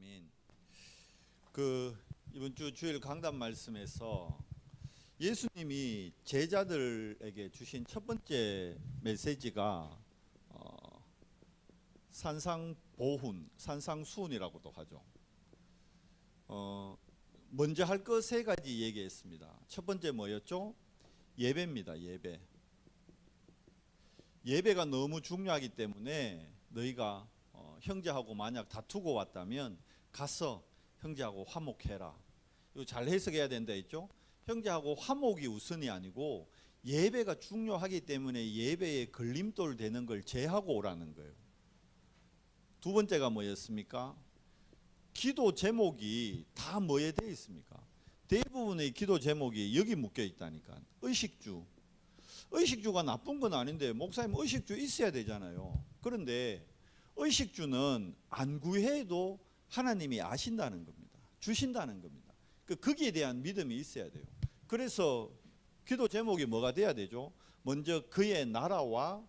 아멘. 이번 주 주일 강단 말씀에서 예수님이 제자들에게 주신 첫 번째 메시지가 산상보훈, 산상수훈이라고도 하죠. 먼저 할 것 세 가지 얘기했습니다. 첫 번째 뭐였죠? 예배입니다. 예배가 너무 중요하기 때문에 너희가 형제하고 만약 다투고 왔다면 가서 형제하고 화목해라. 이거 잘 해석해야 된다 했죠. 형제하고 화목이 우선이 아니고 예배가 중요하기 때문에 예배에 걸림돌 되는 걸 제하고 오라는 거예요. 두 번째가 뭐였습니까? 기도 제목이 다 뭐에 되어 있습니까? 대부분의 기도 제목이 여기 묶여 있다니까. 의식주가 나쁜 건 아닌데 목사님 의식주 있어야 되잖아요. 그런데 의식주는 안 구해도 하나님이 아신다는 겁니다. 주신다는 겁니다. 거기에 대한 믿음이 있어야 돼요. 그래서 기도 제목이 뭐가 돼야 되죠? 먼저 그의 나라와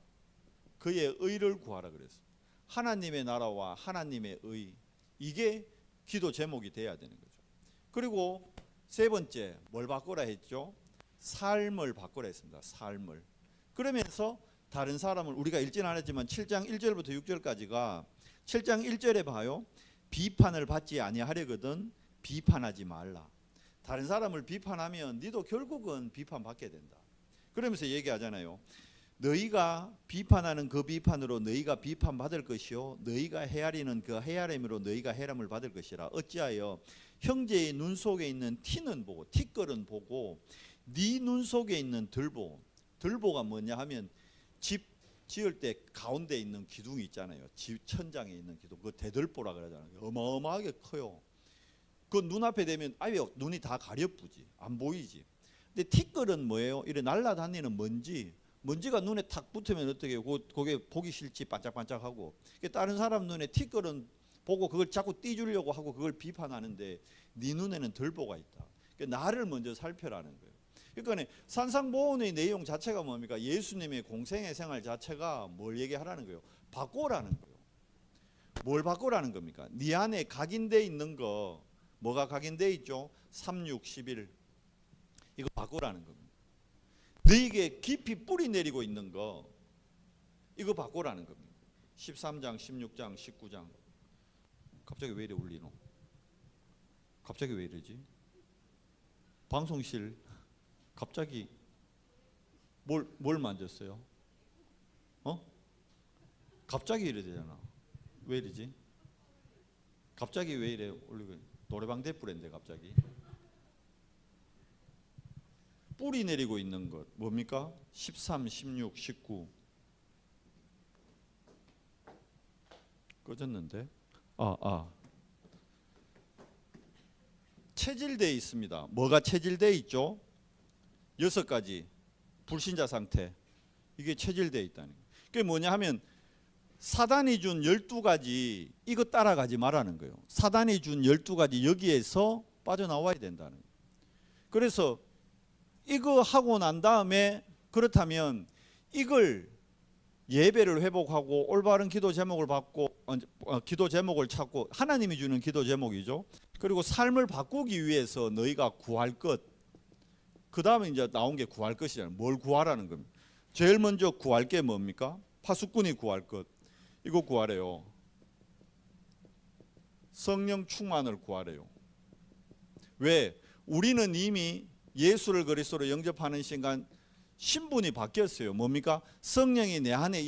그의 의를 구하라 그랬어요. 하나님의 나라와 하나님의 의, 이게 기도 제목이 돼야 되는 거죠. 그리고 세 번째 뭘 바꾸라 했죠? 삶을 바꾸라 했습니다. 삶을. 그러면서 다른 사람을, 우리가 읽지는 않았지만 7장 1절부터 6절까지가 7장 1절에 봐요. 비판을 받지 아니하려거든 비판하지 말라. 다른 사람을 비판하면 너도 결국은 비판받게 된다. 그러면서 얘기하잖아요. 너희가 비판하는 그 비판으로 너희가 비판받을 것이요 너희가 헤아리는 그 헤아림으로 너희가 헤아림을 받을 것이라. 어찌하여 형제의 눈 속에 있는 티는 보고 티끌은 보고 네 눈 속에 있는 들보가 뭐냐 하면 집 지을 때 가운데 있는 기둥이 있잖아요. 집 천장에 있는 기둥, 그 대들보라 그러잖아요. 어마어마하게 커요. 그 눈앞에 되면 아예 눈이 다 가려쁘지, 안 보이지. 근데 티끌은 뭐예요? 이래 날아다니는 먼지가 눈에 탁 붙으면 어떻게 그게 보기 싫지, 반짝반짝하고. 다른 사람 눈에 티끌은 보고 그걸 자꾸 띄주려고 하고 그걸 비판하는데 네 눈에는 들보가 있다. 나를 먼저 살펴라는 거예요. 그러니까 산상보훈의 내용 자체가 뭡니까? 예수님의 공생의 생활 자체가 뭘 얘기하라는 거예요? 바꾸라는 거예요. 뭘 바꾸라는 겁니까? 네 안에 각인되어 있는 거, 뭐가 각인되어 있죠? 3, 6, 11 이거 바꾸라는 겁니다. 너에게 깊이 뿌리 내리고 있는 거 이거 바꾸라는 겁니다. 13장, 16장, 19장. 갑자기 왜 이래 울리노? 갑자기 왜 이러지? 방송실 갑자기 뭘 만졌어요? 갑자기 이래 되잖아. 왜 이러지? 갑자기 왜 이래 울리고? 노래방 대뿌레인데 갑자기 뿌리 내리고 있는 것 뭡니까? 13, 16, 19 꺼졌는데? 체질되어 있습니다. 뭐가 체질되어 있죠? 6가지 불신자 상태, 이게 체질되어 있다는 거예요. 그게 뭐냐 하면 사단이 준 12가지 이거 따라가지 말라는 거예요. 사단이 준 12가지 여기에서 빠져나와야 된다는 거예요. 그래서 이거 하고 난 다음에 그렇다면 이걸 예배를 회복하고 올바른 기도 제목을 받고 기도 제목을 찾고 하나님이 주는 기도 제목이죠. 그리고 삶을 바꾸기 위해서 너희가 구할 것, 그 다음에 이제 나온 게 구할 것이잖아요. 뭘 구하라는 겁니다. 제일 먼저 구할 게 뭡니까? 파수꾼이 구할 것, 이거 구하래요. 성령 충만을 구하래요. 왜? 우리는 이미 예수를 그리스도로 영접하는 순간 신분이 바뀌었어요. 뭡니까? 성령이 내 안에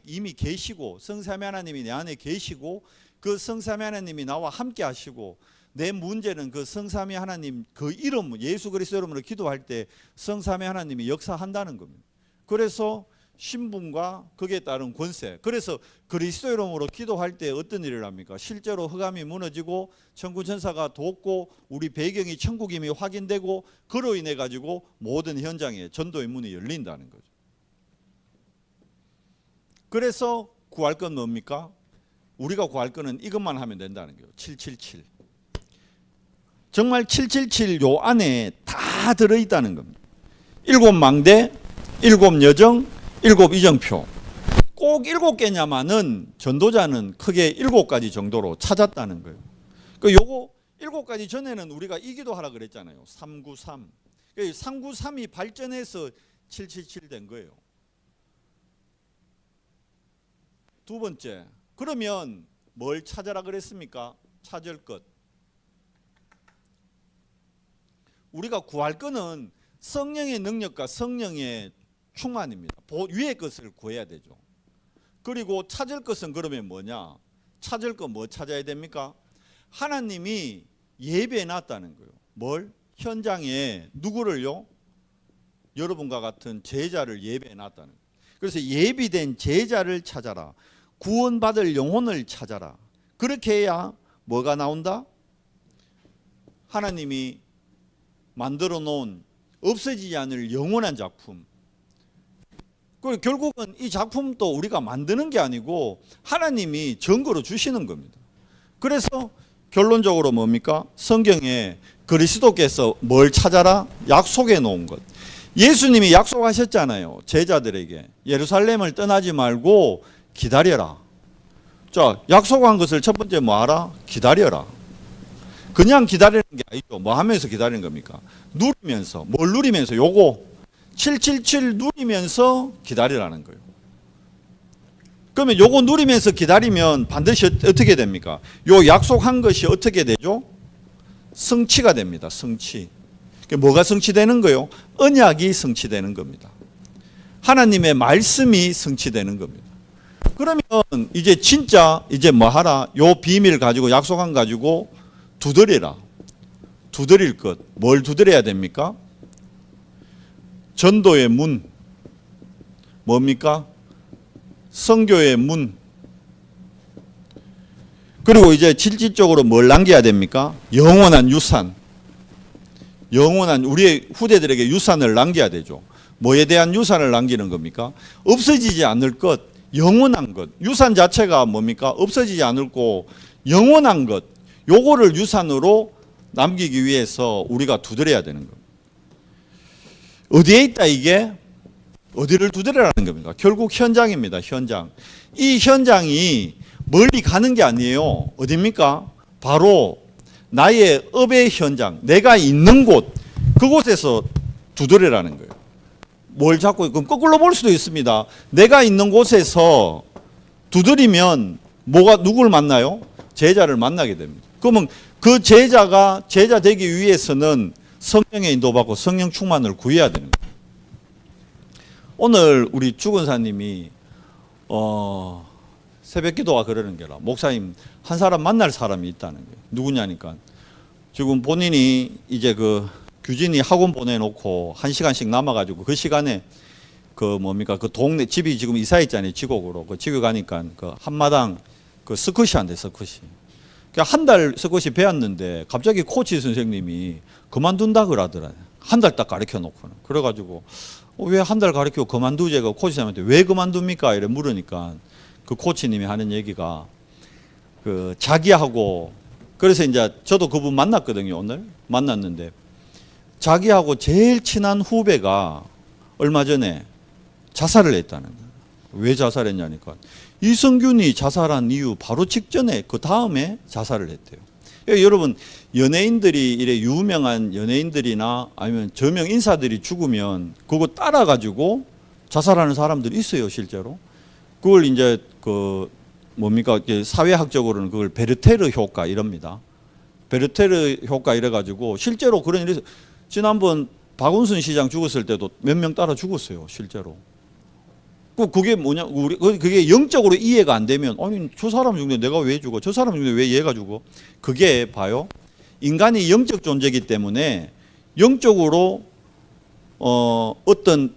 이미 계시고 성삼위 하나님이 내 안에 계시고 그 성삼위 하나님이 나와 함께 하시고 내 문제는 그 성삼위 하나님 그 이름 예수 그리스도 이름으로 기도할 때 성삼위 하나님이 역사한다는 겁니다. 그래서 신분과 거기에 따른 권세, 그래서 그리스도 이름으로 기도할 때 어떤 일을 합니까? 실제로 흑암이 무너지고 천군 천사가 돕고 우리 배경이 천국임이 확인되고 그로 인해 가지고 모든 현장에 전도의 문이 열린다는 거죠. 그래서 구할 건 뭡니까? 우리가 구할 거는 이것만 하면 된다는 거예요. 777. 정말 777 요 안에 다 들어있다는 겁니다. 7 망대, 7 여정, 7 이정표. 꼭 7개냐마는 전도자는 크게 7가지 정도로 찾았다는 거예요. 그 요거 7가지 전에는 우리가 이 기도하라 그랬잖아요. 393. 393이 발전해서 777 된 거예요. 두 번째, 그러면 뭘 찾아라 그랬습니까? 찾을 것. 우리가 구할 것은 성령의 능력과 성령의 충만입니다. 위의 것을 구해야 되죠. 그리고 찾을 것은 그러면 뭐냐? 찾을 것 뭐 찾아야 됩니까? 하나님이 예배해 놨다는 거예요. 뭘? 현장에 누구를요? 여러분과 같은 제자를 예배해 놨다는 거예요. 그래서 예비된 제자를 찾아라. 구원받을 영혼을 찾아라. 그렇게 해야 뭐가 나온다? 하나님이 만들어 놓은 없어지지 않을 영원한 작품. 그리고 결국은 이 작품도 우리가 만드는 게 아니고 하나님이 증거로 주시는 겁니다. 그래서 결론적으로 뭡니까? 성경에 그리스도께서 뭘 찾아라? 약속해 놓은 것. 예수님이 약속하셨잖아요. 제자들에게. 예루살렘을 떠나지 말고 기다려라. 자, 약속한 것을 첫 번째 뭐 하라? 기다려라. 그냥 기다리는 게 아니죠. 뭐 하면서 기다리는 겁니까? 누리면서. 뭘 누리면서? 요거 777 누리면서 기다리라는 거예요. 그러면 요거 누리면서 기다리면 반드시 어떻게 됩니까? 요 약속한 것이 어떻게 되죠? 성취가 됩니다. 성취. 뭐가 성취되는 거예요? 언약이 성취되는 겁니다. 하나님의 말씀이 성취되는 겁니다. 그러면 이제 진짜 이제 뭐 하라? 요 비밀 가지고 약속한 가지고 두드리라. 두드릴 것. 뭘 두드려야 됩니까? 전도의 문. 뭡니까? 선교의 문. 그리고 이제 실질적으로 뭘 남겨야 됩니까? 영원한 유산. 영원한 우리의 후대들에게 유산을 남겨야 되죠. 뭐에 대한 유산을 남기는 겁니까? 없어지지 않을 것, 영원한 것. 유산 자체가 뭡니까? 없어지지 않고 영원한 것. 요거를 유산으로 남기기 위해서 우리가 두드려야 되는 겁니다. 어디에 있다 이게? 어디를 두드려라는 겁니까? 결국 현장입니다. 현장. 이 현장이 멀리 가는 게 아니에요. 어디입니까? 바로 나의 업의 현장, 내가 있는 곳, 그곳에서 두드려라는 거예요. 뭘 자꾸, 그럼 거꾸로 볼 수도 있습니다. 내가 있는 곳에서 두드리면 누굴 만나요? 제자를 만나게 됩니다. 그러면 그 제자가 제자 되기 위해서는 성령의 인도받고 성령 충만을 구해야 되는 거예요. 오늘 우리 주근사님이 새벽기도가 그러는 게라 목사님 한 사람 만날 사람이 있다는 거예요. 누구냐니까 지금 본인이 이제 그 규진이 학원 보내놓고 1시간씩 남아가지고 그 시간에 그 동네 집이 지금 이사했잖아요. 지곡으로 그 집에 가니까 그 한마당 그 스쿼시 한대 스쿼시. 한 달 스쿼시 배웠는데 갑자기 코치 선생님이 그만둔다 그러더라고요. 한 달 딱 가르쳐 놓고는. 그래가지고 왜 한 달 가르치고 그만두지? 그 코치 선생님한테 왜 그만둡니까? 이래 물으니까 그 코치님이 하는 얘기가 그 자기하고 그래서 이제 저도 그분 만났거든요. 오늘 만났는데 자기하고 제일 친한 후배가 얼마 전에 자살을 했다는 거예요. 왜 자살했냐니까 이성균이 자살한 이유 바로 직전에 그 다음에 자살을 했대요. 여러분 연예인들이 이래 유명한 연예인들이나 아니면 저명 인사들이 죽으면 그거 따라가지고 자살하는 사람들이 있어요. 실제로. 그걸 이제 그 사회학적으로는 그걸 베르테르 효과 이럽니다. 베르테르 효과 이래가지고 실제로 그런 일이 지난번 박원순 시장 죽었을 때도 몇 명 따라 죽었어요. 실제로. 그게 뭐냐? 그게 영적으로 이해가 안 되면 아니 저 사람 죽는데 내가 왜 죽어? 저 사람 죽는데 왜 얘가 죽어? 그게 봐요. 인간이 영적 존재이기 때문에 영적으로 어떤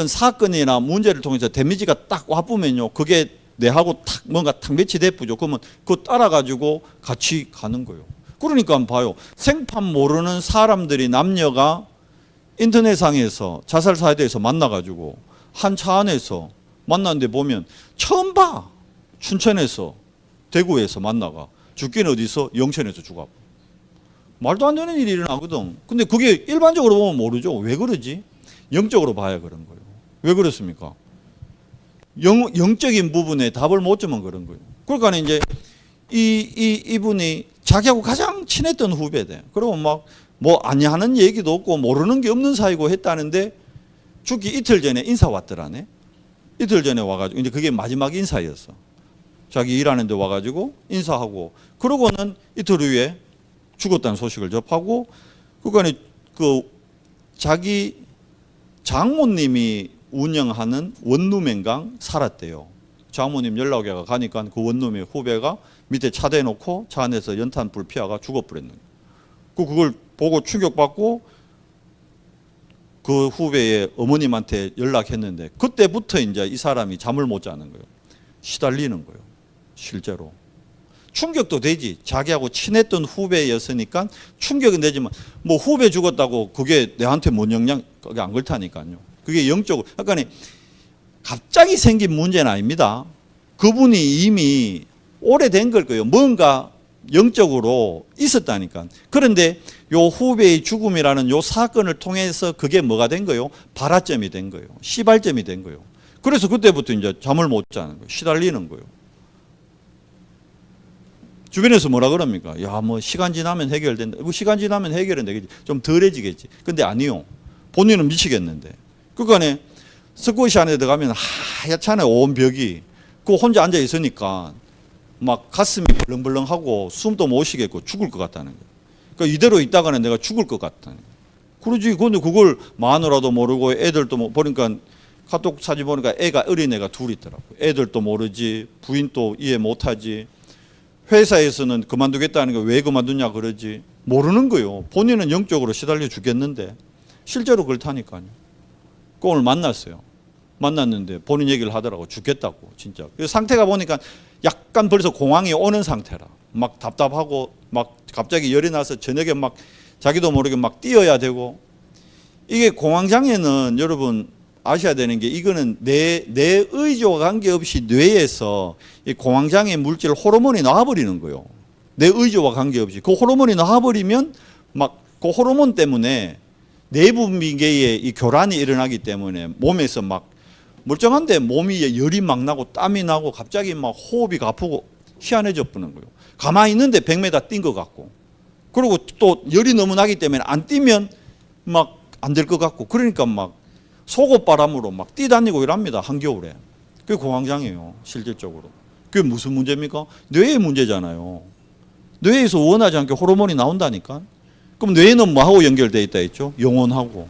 사건이나 문제를 통해서 데미지가 딱 와보면요. 그게 내하고 뭔가 탁 매치돼 보죠. 그러면 그거 따라가지고 같이 가는 거예요. 그러니까 봐요. 생판 모르는 사람들이 남녀가 인터넷상에서 자살 사이트에서 만나가지고 한 차 안에서 만났는데 보면 처음 봐. 춘천에서 대구에서 만나가 죽기는 어디서? 영천에서 죽어. 말도 안 되는 일이 일어나거든. 근데 그게 일반적으로 보면 모르죠. 왜 그러지? 영적으로 봐야 그런 거예요. 왜 그렇습니까? 영적인 부분에 답을 못 주면 그런 거예요. 그러니까 이제 이분이 자기하고 가장 친했던 후배대. 그리고 막 뭐 아니하는 얘기도 없고 모르는 게 없는 사이고 했다는데 죽기 이틀 전에 인사 왔더라네. 이틀 전에 와가지고 이제 그게 마지막 인사였어. 자기 일하는 데 와가지고 인사하고 그러고는 이틀 후에 죽었다는 소식을 접하고 그러니까 그 자기 장모님이 운영하는 원룸엔강 살았대요. 장모님 연락이 가니까 그 원룸의 후배가 밑에 차 대놓고 차 안에서 연탄불 피하가 죽어버렸는 거예요. 그걸 보고 충격받고 그 후배의 어머님한테 연락했는데 그때부터 이제 이 사람이 잠을 못 자는 거예요. 시달리는 거예요. 실제로. 충격도 되지. 자기하고 친했던 후배였으니까 충격은 되지만 뭐 후배 죽었다고 그게 내한테 뭔 영향 그게 안 그렇다니까요. 그게 영적으로 그러니까 갑자기 생긴 문제는 아닙니다. 그분이 이미 오래된 걸 거예요. 뭔가 영적으로 있었다니까. 그런데 요 후배의 죽음이라는 요 사건을 통해서 그게 뭐가 된 거예요? 발화점이 된 거예요. 시발점이 된 거예요. 그래서 그때부터 이제 잠을 못 자는 거예요. 시달리는 거예요. 주변에서 뭐라 그럽니까? 야, 뭐 시간 지나면 해결된다. 시간 지나면 해결은 되겠지. 좀 덜해지겠지. 근데 아니요. 본인은 미치겠는데. 그러니까 스쿼시 안에 들어가면 하얗잖아요. 온 벽이. 그 혼자 앉아 있으니까 막 가슴이 벌렁벌렁하고 숨도 못 쉬겠고 죽을 것 같다는 거예요. 그러니까 이대로 있다가는 내가 죽을 것 같다는 거예요. 그러지. 근데 그걸 마누라도 모르고 애들도 보니까 카톡 사진 보니까 애가 어린애가 둘 있더라고요. 애들도 모르지. 부인도 이해 못하지. 회사에서는 그만두겠다는 거 왜 그만두냐 그러지. 모르는 거예요. 본인은 영적으로 시달려 죽겠는데 실제로 그렇다니까요. 그 오늘 만났어요. 만났는데 본인 얘기를 하더라고. 죽겠다고 진짜. 그 상태가 보니까 약간 벌써 공황이 오는 상태라. 막 답답하고 막 갑자기 열이 나서 저녁에 막 자기도 모르게 막 뛰어야 되고. 이게 공황장애는 여러분 아셔야 되는 게 이거는 내 의지와 관계없이 뇌에서 이 공황장애 물질 호르몬이 나와버리는 거예요. 내 의지와 관계없이. 그 호르몬이 나와버리면 막 그 호르몬 때문에 내분비계에 이 교란이 일어나기 때문에 몸에서 막 멀쩡한데 몸이 열이 막 나고 땀이 나고 갑자기 막 호흡이 가쁘고 희한해져 버리는 거예요. 가만히 있는데 100m 뛴 것 같고. 그리고 또 열이 너무 나기 때문에 안 뛰면 막 안 될 것 같고. 그러니까 막 속옷바람으로 막 뛰다니고 이랍니다. 한겨울에. 그게 공황장애예요. 실질적으로. 그게 무슨 문제입니까? 뇌의 문제잖아요. 뇌에서 원하지 않게 호르몬이 나온다니까. 그럼 뇌는 뭐하고 연결되어 있다 했죠? 영혼하고.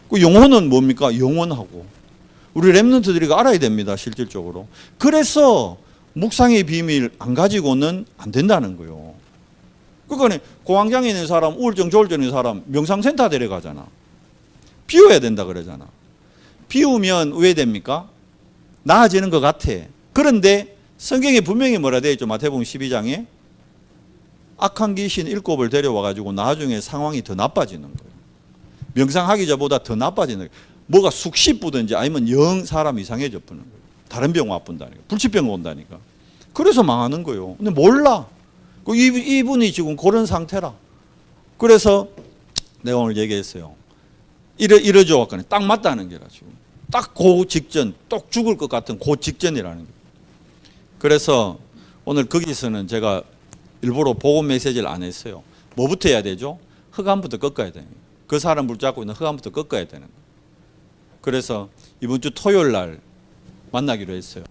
그 영혼은 뭡니까? 영혼하고. 우리 렘넌트들이 알아야 됩니다. 실질적으로. 그래서 묵상의 비밀 안 가지고는 안 된다는 거예요. 그러니까 공황장애 있는 사람, 우울증, 조울증 있는 사람 명상센터 데려가잖아. 비워야 된다 그러잖아. 비우면 왜 됩니까? 나아지는 것 같아. 그런데 성경에 분명히 뭐라 되어 있죠? 마태복음 12장에 악한 귀신 7을 데려와가지고 나중에 상황이 더 나빠지는 거예요. 명상하기 전보다 더 나빠지는 거예요. 뭐가 쑥 씹부든지 아니면 영 사람 이상해져 버리는 거예요. 다른 병 와뿐다니까. 불치병 온다니까. 그래서 망하는 거예요. 근데 몰라. 이분이 지금 그런 상태라. 그래서 내가 오늘 얘기했어요. 이러죠. 딱 맞다는 게라 지금. 딱 그 직전, 똑 죽을 것 같은 그 직전이라는 거예요. 그래서 오늘 거기서는 제가 일부러 복음 메시지를 안 했어요. 뭐부터 해야 되죠? 흑암부터 꺾어야 돼요. 그 사람 붙잡고 있는 흑암부터 꺾어야 되는 거예요. 그래서 이번 주 토요일 날 만나기로 했어요.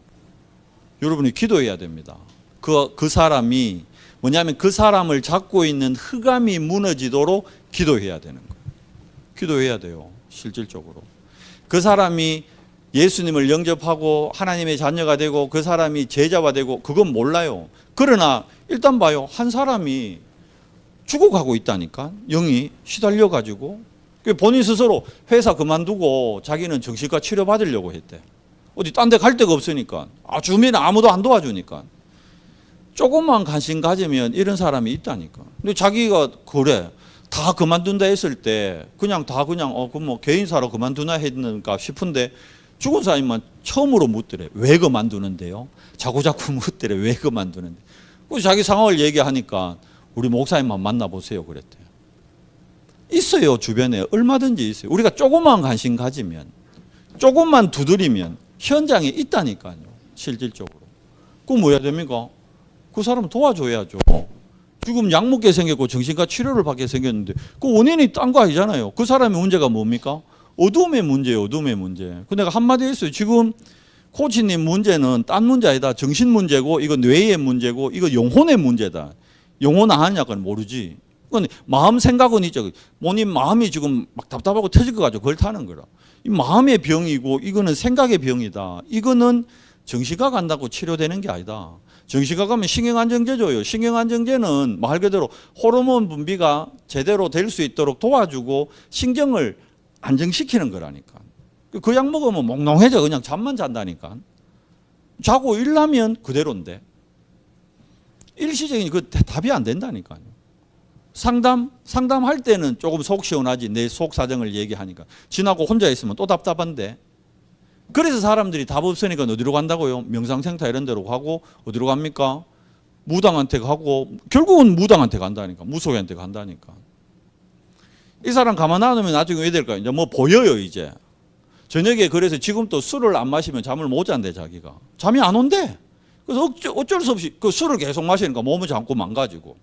여러분이 기도해야 됩니다. 그 사람이 뭐냐면 그 사람을 잡고 있는 흑암이 무너지도록 기도해야 되는 거예요. 기도해야 돼요. 실질적으로. 그 사람이 예수님을 영접하고 하나님의 자녀가 되고 그 사람이 제자가 되고 그건 몰라요. 그러나 일단 봐요. 한 사람이 죽어가고 있다니까. 영이 시달려가지고. 본인 스스로 회사 그만두고 자기는 정신과 치료받으려고 했대. 어디 딴 데 갈 데가 없으니까. 주변에 아무도 안 도와주니까. 조금만 관심 가지면 이런 사람이 있다니까. 근데 자기가 그래. 다 그만둔다 했을 때 그냥 그럼 뭐 개인사로 그만두나 했는가 싶은데 죽은 사람만 처음으로 묻더래. 왜 그만두는데요? 자꾸 묻더래. 왜 그만두는데? 자기 상황을 얘기하니까 우리 목사님만 만나보세요 그랬대요. 있어요. 주변에 얼마든지 있어요. 우리가 조금만 관심 가지면 조금만 두드리면 현장에 있다니까요. 실질적으로. 그럼 뭐 해야 됩니까? 그 사람 도와줘야죠. 지금 약 먹게 생겼고 정신과 치료를 받게 생겼는데 그 원인이 딴 거 아니잖아요. 그 사람의 문제가 뭡니까? 어둠의 문제예요. 어둠의 문제. 근데 내가 한마디 했어요. 지금 코치님 문제는 딴 문제 아니다. 정신 문제고 이거 뇌의 문제고 이거 영혼의 문제다. 영혼 아냐고는 모르지. 그건 마음 생각은 있죠. 본인 마음이 지금 막 답답하고 터질 것 같죠. 그걸 타는 거라. 이 마음의 병이고 이거는 생각의 병이다. 이거는 정신과 간다고 치료되는 게 아니다. 정신과 가면 신경안정제 줘요. 신경안정제는 말 그대로 호르몬 분비가 제대로 될 수 있도록 도와주고 신경을 안정시키는 거라니까. 그 약 먹으면 몽롱해져. 그냥 잠만 잔다니까. 자고 일나면 그대로인데. 일시적인 그 답이 안 된다니까요. 상담할 때는 조금 속 시원하지. 내 속 사정을 얘기하니까. 지나고 혼자 있으면 또 답답한데. 그래서 사람들이 답 없으니까 어디로 간다고요? 명상센터 이런 데로 가고 어디로 갑니까? 무당한테 가고 결국은 무당한테 간다니까. 무속인한테 간다니까. 이 사람 가만 안 두면 나중에 왜 될까요? 이제 뭐 보여요 이제. 저녁에 그래서 지금 또 술을 안 마시면 잠을 못 잔대 자기가. 잠이 안 온대. 그래서 어쩔 수 없이 그 술을 계속 마시니까 몸은 자꾸 망가지고.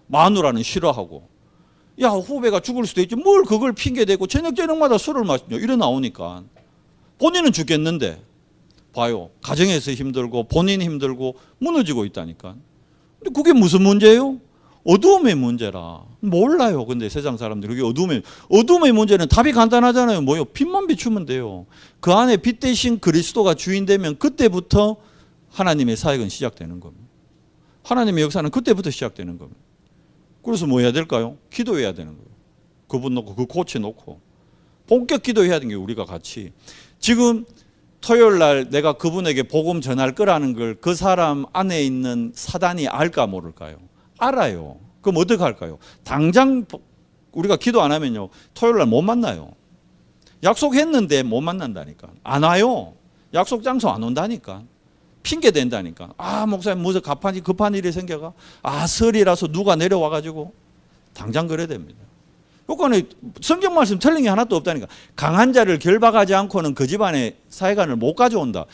마누라는 싫어하고. 야 후배가 죽을 수도 있지 뭘 그걸 핑계대고 저녁마다 술을 마시냐 이래 나오니까. 본인은 죽겠는데 봐요. 가정에서 힘들고 본인 힘들고 무너지고 있다니까. 근데 그게 무슨 문제예요? 어두움의 문제라. 몰라요. 근데 세상 사람들이 그게 어두움의 문제는 답이 간단하잖아요. 뭐요? 빛만 비추면 돼요. 그 안에 빛 대신 그리스도가 주인 되면 그때부터 하나님의 사역은 시작되는 겁니다. 하나님의 역사는 그때부터 시작되는 겁니다. 그래서 뭐 해야 될까요? 기도해야 되는 거예요. 그분 놓고 그 코치 놓고 본격 기도해야 되는 게 우리가 같이. 지금 토요일 날 내가 그분에게 복음 전할 거라는 걸 그 사람 안에 있는 사단이 알까 모를까요? 알아요. 그럼 어떻게 할까요? 당장 우리가 기도 안 하면요. 토요일 날 못 만나요. 약속했는데 못 만난다니까. 안 와요. 약속 장소 안 온다니까. 핑계 댄다니까. 아 목사님 무슨 급한 일이 생겨가. 아 설이라서 누가 내려와가지고. 당장 그래야 됩니다. 요거는 성경 말씀 틀린 게 하나도 없다니까. 강한 자를 결박하지 않고는 그 집안에 사회관을 못 가져온다.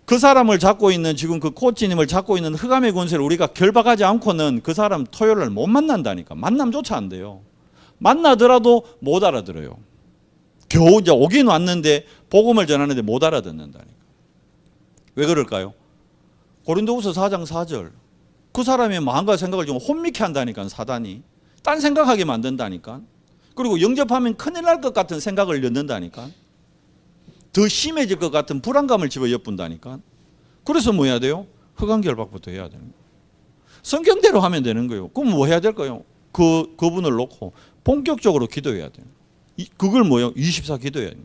그 사람을 잡고 있는 지금 그 코치님을 잡고 있는 흑암의 권세를 우리가 결박하지 않고는 그 사람 토요일 날 못 만난다니까. 만남조차 안 돼요. 만나더라도 못 알아들어요. 겨우 이제 오긴 왔는데 복음을 전하는데 못 알아듣는다니까. 왜 그럴까요? 고린도후서 4장 4절. 그 사람의 마음과 생각을 좀 혼미케 한다니까 사단이. 딴 생각하게 만든다니까. 그리고 영접하면 큰일 날 것 같은 생각을 넣는다니까. 더 심해질 것 같은 불안감을 집어 엿분다니까. 그래서 뭐 해야 돼요? 흑암결박부터 해야 되는 거예요. 성경대로 하면 되는 거예요. 그럼 뭐 해야 될까요? 그분을 놓고 본격적으로 기도해야 돼요. 그걸 뭐예요? 24 기도해야 돼요.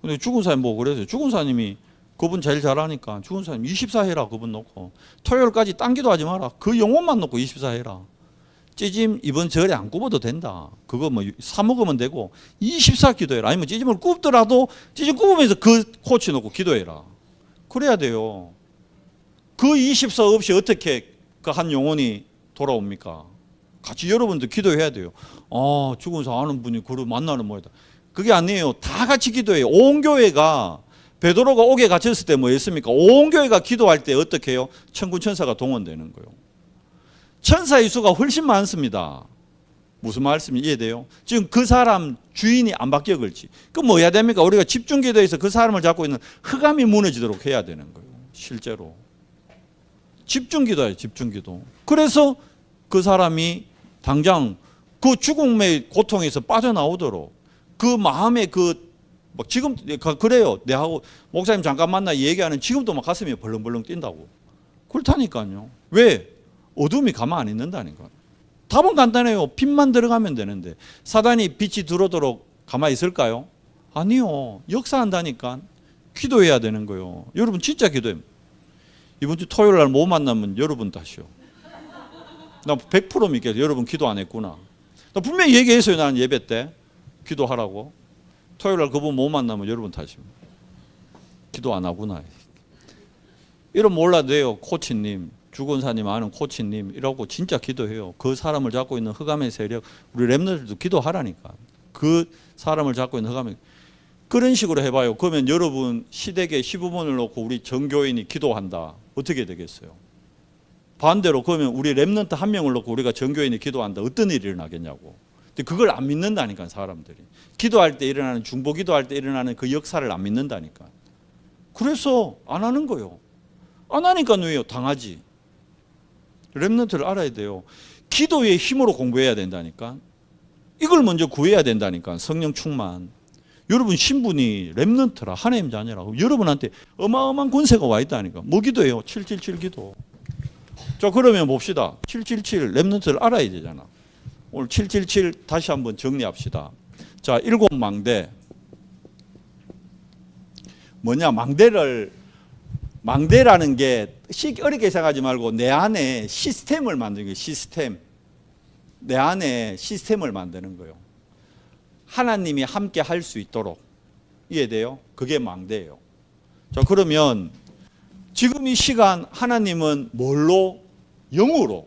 근데 죽은 사람이 뭐 그래서 죽은 사람이 그분 제일 잘하니까 죽은 사람 24 해라. 그분 놓고 토요일까지 딴 기도하지 마라. 그 영혼만 놓고 24 해라. 찌짐 이번 절에 안 굽어도 된다. 그거 뭐 사 먹으면 되고 24 기도해라. 아니면 찌짐을 굽더라도 찌짐 굽으면서 그 코치 놓고 기도해라. 그래야 돼요. 그 24 없이 어떻게 그 한 영혼이 돌아옵니까? 같이 여러분들 기도해야 돼요. 아 죽은 사람 아는 분이 그를 만나는 뭐다. 그게 아니에요. 다 같이 기도해요. 온 교회가 베드로가 옥에 갇혔을 때 뭐 했습니까? 온 교회가 기도할 때 어떻게 해요? 천군 천사가 동원되는 거예요. 천사의 수가 훨씬 많습니다. 무슨 말씀이 이해돼요? 지금 그 사람 주인이 안 바뀌어 걸지. 그럼 뭐 해야 됩니까? 우리가 집중기도해서 그 사람을 잡고 있는 흑암이 무너지도록 해야 되는 거예요. 실제로. 집중기도예요. 집중기도. 그래서 그 사람이 당장 그 죽음의 고통에서 빠져나오도록 그 마음에 막 지금 그래요. 내하고 목사님 잠깐 만나 얘기하는 지금도 막 가슴이 벌렁벌렁 뛴다고. 그렇다니까요. 왜? 어둠이 가만 안 있는다니까. 답은 간단해요. 빛만 들어가면 되는데 사단이 빛이 들어오도록 가만히 있을까요? 아니요. 역사한다니까. 기도해야 되는 거예요. 여러분 진짜 기도해요. 이번 주 토요일 날 못 만나면 여러분 탓이요. 나 100% 믿겠어요. 여러분 기도 안 했구나. 나 분명히 얘기했어요. 나는 예배 때 기도하라고. 토요일 날 그분 못 만나면 여러분 탓입니다. 기도 안 하구나. 이런 몰라도 돼요. 코치님. 주권사님 아는 코치님 이라고 진짜 기도해요. 그 사람을 잡고 있는 흑암의 세력 우리 렘너들도 기도하라니까. 그 사람을 잡고 있는 흑암의 그런 식으로 해봐요. 그러면 여러분 시댁에 시부모를 놓고 우리 전교인이 기도한다. 어떻게 되겠어요? 반대로 그러면 우리 랩런트 한 명을 놓고 우리가 전교인이 기도한다. 어떤 일이 일어나겠냐고. 근데 그걸 안 믿는다니까 사람들이. 기도할 때 일어나는 중보 기도할 때 일어나는 그 역사를 안 믿는다니까. 그래서 안 하는 거예요. 안 하니까 왜요? 당하지. 랩런트를 알아야 돼요. 기도의 힘으로 공부해야 된다니까. 이걸 먼저 구해야 된다니까. 성령 충만. 여러분 신분이 랩런트라 하나님 자녀라고 여러분한테 어마어마한 권세가 와 있다니까. 뭐 기도해요? 777 기도. 자 그러면 봅시다. 777 랩런트를 알아야 되잖아. 오늘 777 다시 한번 정리합시다. 자 7망대. 뭐냐 망대라는 게 어렵게 생각하지 말고 내 안에 시스템을 만드는 거예요. 시스템. 내 안에 시스템을 만드는 거예요. 하나님이 함께 할 수 있도록. 이해돼요? 그게 망대예요. 자 그러면 지금 이 시간 하나님은 뭘로? 영으로.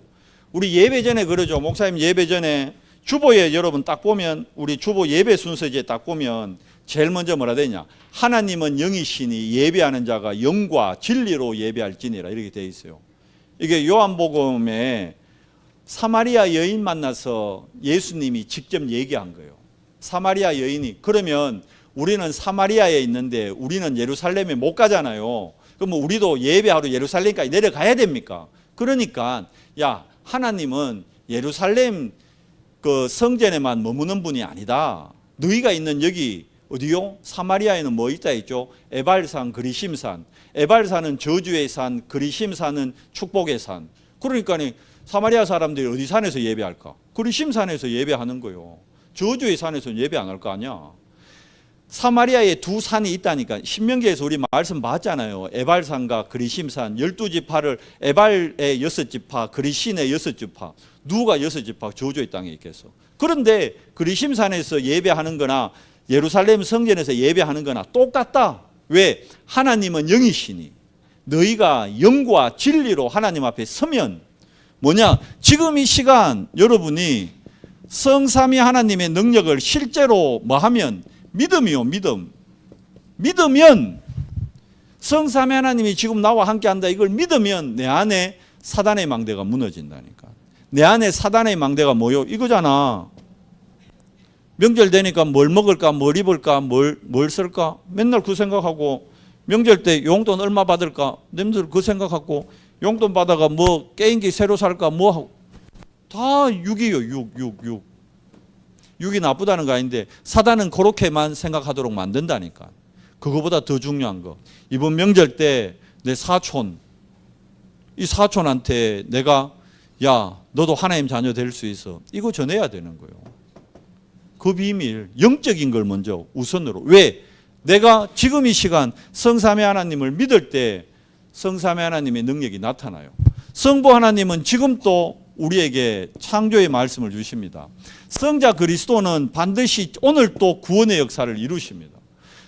우리 예배 전에 그러죠. 목사님 예배 전에 주보에 여러분 딱 보면 우리 주보 예배 순서지에 딱 보면 제일 먼저 뭐라 되냐. 하나님은 영이시니 예배하는 자가 영과 진리로 예배할지니라 이렇게 되어 있어요. 이게 요한복음에 사마리아 여인 만나서 예수님이 직접 얘기한 거예요. 사마리아 여인이 그러면 우리는 사마리아에 있는데 우리는 예루살렘에 못 가잖아요. 그럼 우리도 예배하러 예루살렘까지 내려가야 됩니까? 그러니까 야 하나님은 예루살렘 그 성전에만 머무는 분이 아니다. 너희가 있는 여기 어디요? 사마리아에는 뭐 있다 했죠? 에발산, 그리심산. 에발산은 저주의 산, 그리심산은 축복의 산. 그러니까 사마리아 사람들이 어디 산에서 예배할까? 그리심산에서 예배하는 거예요. 저주의 산에서 예배 안 할 거 아니야. 사마리아에 두 산이 있다니까. 신명기에서 우리 말씀 봤잖아요. 에발산과 그리심산 12지파를 에발의 6지파, 그리신의 6지파. 누가 6지파 저주의 땅에 있겠어. 그런데 그리심산에서 예배하는 거나 예루살렘 성전에서 예배하는 거나 똑같다. 왜? 하나님은 영이시니 너희가 영과 진리로 하나님 앞에 서면 뭐냐? 지금 이 시간 여러분이 성삼위 하나님의 능력을 실제로 뭐 하면 믿음이요. 믿으면 성삼위 하나님이 지금 나와 함께 한다. 이걸 믿으면 내 안에 사단의 망대가 무너진다니까. 내 안에 사단의 망대가 뭐요? 이거잖아. 명절 되니까 뭘 먹을까, 뭘 입을까, 뭘 쓸까? 맨날 그 생각하고 명절 때 용돈 얼마 받을까? 남들 그 생각하고 용돈 받아가 뭐 게임기 새로 살까 뭐 하고 다 6이요. 6. 6이 나쁘다는 거 아닌데 사단은 그렇게만 생각하도록 만든다니까. 그거보다 더 중요한 거. 이번 명절 때 내 사촌 이 사촌한테 내가 야 너도 하나님 자녀 될 수 있어. 이거 전해야 되는 거예요. 그 비밀 영적인 걸 먼저 우선으로. 왜? 내가 지금 이 시간 성삼위 하나님을 믿을 때 성삼위 하나님의 능력이 나타나요. 성부 하나님은 지금 또 우리에게 창조의 말씀을 주십니다. 성자 그리스도는 반드시 오늘 또 구원의 역사를 이루십니다.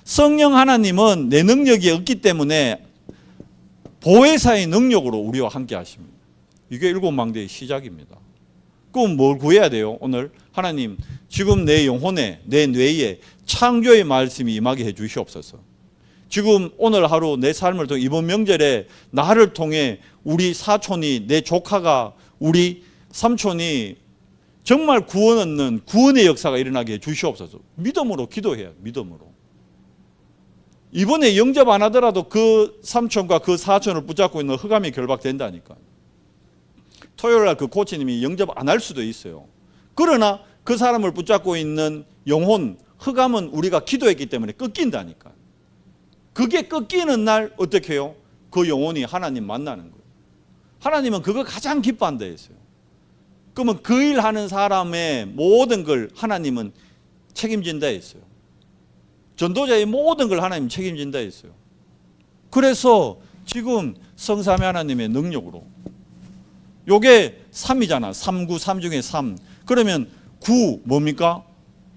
성령 하나님은 내 능력이 없기 때문에 보혜사의 능력으로 우리와 함께 하십니다. 이게 7망대의 시작입니다. 그럼 뭘 구해야 돼요? 오늘 하나님 지금 내 영혼에 내 뇌에 창조의 말씀이 임하게 해 주시옵소서. 지금 오늘 하루 내 삶을 통해 이번 명절에 나를 통해 우리 사촌이 내 조카가 우리 삼촌이 정말 구원 얻는 구원의 역사가 일어나게 해 주시옵소서. 믿음으로 기도해야 믿음으로. 이번에 영접 안 하더라도 그 삼촌과 그 사촌을 붙잡고 있는 흑암이 결박된다니까. 토요일 날 그 코치님이 영접 안 할 수도 있어요. 그러나 그 사람을 붙잡고 있는 영혼, 흑암은 우리가 기도했기 때문에 꺾인다니까. 그게 꺾이는 날 어떻게 해요? 그 영혼이 하나님 만나는 거예요. 하나님은 그거 가장 기뻐한다 했어요. 그러면 그 일 하는 사람의 모든 걸 하나님은 책임진다 했어요. 전도자의 모든 걸 하나님 책임진다 했어요. 그래서 지금 성삼위 하나님의 능력으로 요게 3이잖아. 3, 9, 3 중에 3. 그러면 9 뭡니까?